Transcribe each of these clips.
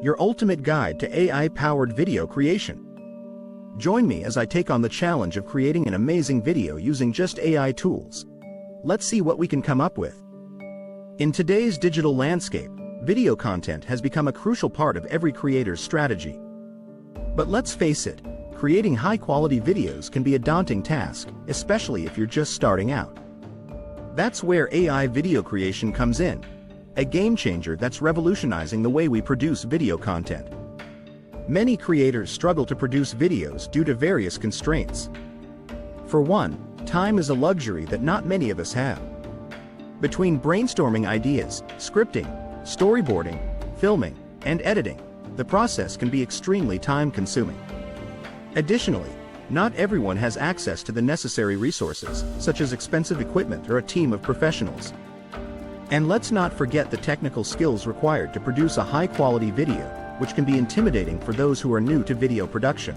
your ultimate guide to AI-powered video creation. Join me as I take on the challenge of creating an amazing video using just AI tools. Let's see what we can come up with. In today's digital landscape, video content has become a crucial part of every creator's strategy. But let's face it, creating high-quality videos can be a daunting task, especially if you're just starting out. That's where AI video creation comes in, a game changer that's revolutionizing the way we produce video content. Many creators struggle to produce videos due to various constraints. For one, time is a luxury that not many of us have. Between brainstorming ideas, scripting, storyboarding, filming, and editing, the process can be extremely time-consuming. Additionally, not everyone has access to the necessary resources, such as expensive equipment or a team of professionals. And let's not forget the technical skills required to produce a high-quality video, which can be intimidating for those who are new to video production.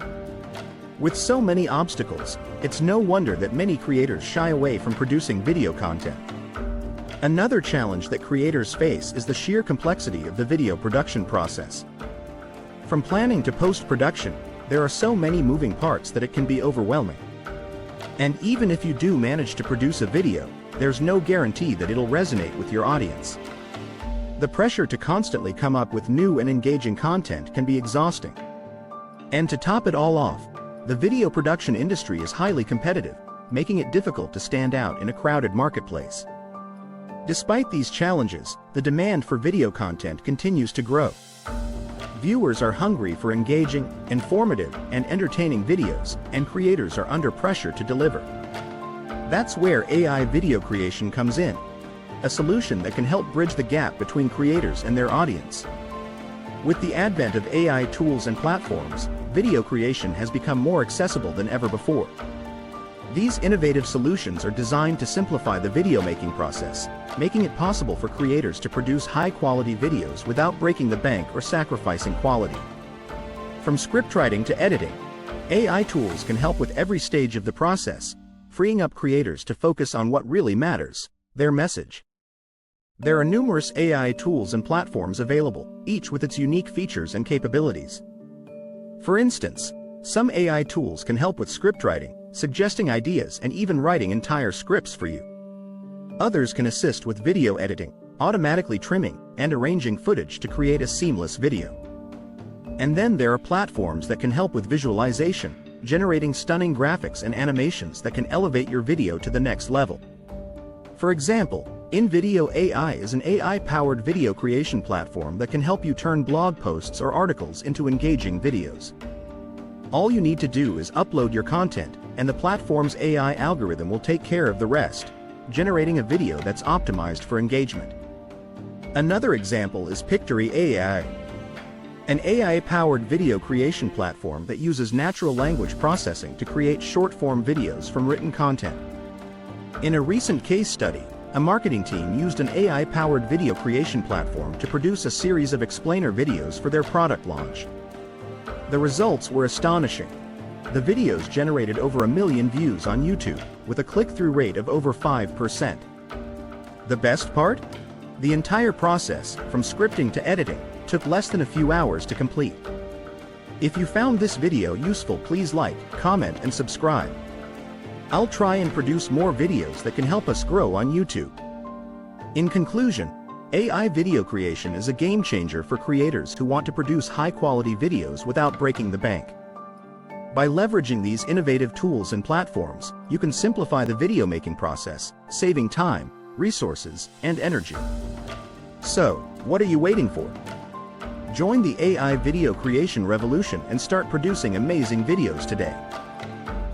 With so many obstacles, it's no wonder that many creators shy away from producing video content. Another challenge that creators face is the sheer complexity of the video production process. From planning to post-production, there are so many moving parts that it can be overwhelming. And even if you do manage to produce a video, there's no guarantee that it'll resonate with your audience. The pressure to constantly come up with new and engaging content can be exhausting. And to top it all off, the video production industry is highly competitive, making it difficult to stand out in a crowded marketplace. Despite these challenges, the demand for video content continues to grow. Viewers are hungry for engaging, informative, and entertaining videos, and creators are under pressure to deliver. That's where AI video creation comes in, a solution that can help bridge the gap between creators and their audience. With the advent of AI tools and platforms, video creation has become more accessible than ever before. These innovative solutions are designed to simplify the video-making process, making it possible for creators to produce high-quality videos without breaking the bank or sacrificing quality. From scriptwriting to editing, AI tools can help with every stage of the process, freeing up creators to focus on what really matters, their message. There are numerous AI tools and platforms available, each with its unique features and capabilities. For instance, some AI tools can help with scriptwriting, suggesting ideas and even writing entire scripts for you. Others can assist with video editing, automatically trimming and arranging footage to create a seamless video. And then there are platforms that can help with visualization, generating stunning graphics and animations that can elevate your video to the next level. For example, InVideo AI is an AI-powered video creation platform that can help you turn blog posts or articles into engaging videos. All you need to do is upload your content, and the platform's AI algorithm will take care of the rest, generating a video that's optimized for engagement. Another example is Pictory AI, an AI-powered video creation platform that uses natural language processing to create short-form videos from written content. In a recent case study, a marketing team used an AI-powered video creation platform to produce a series of explainer videos for their product launch. The results were astonishing. The videos generated over 1 million views on YouTube, with a click-through rate of over 5%. The best part? The entire process, from scripting to editing, took less than a few hours to complete. If you found this video useful, please like, comment, and subscribe. I'll try and produce more videos that can help us grow on YouTube. In conclusion, AI video creation is a game changer for creators who want to produce high-quality videos without breaking the bank. By leveraging these innovative tools and platforms, you can simplify the video making process, saving time, resources, and energy. So, what are you waiting for? Join the AI video creation revolution and start producing amazing videos today.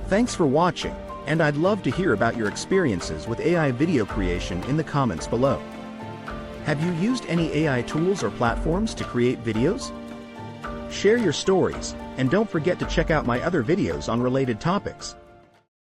Thanks for watching, and I'd love to hear about your experiences with AI video creation in the comments below. Have you used any AI tools or platforms to create videos? Share your stories, and don't forget to check out my other videos on related topics.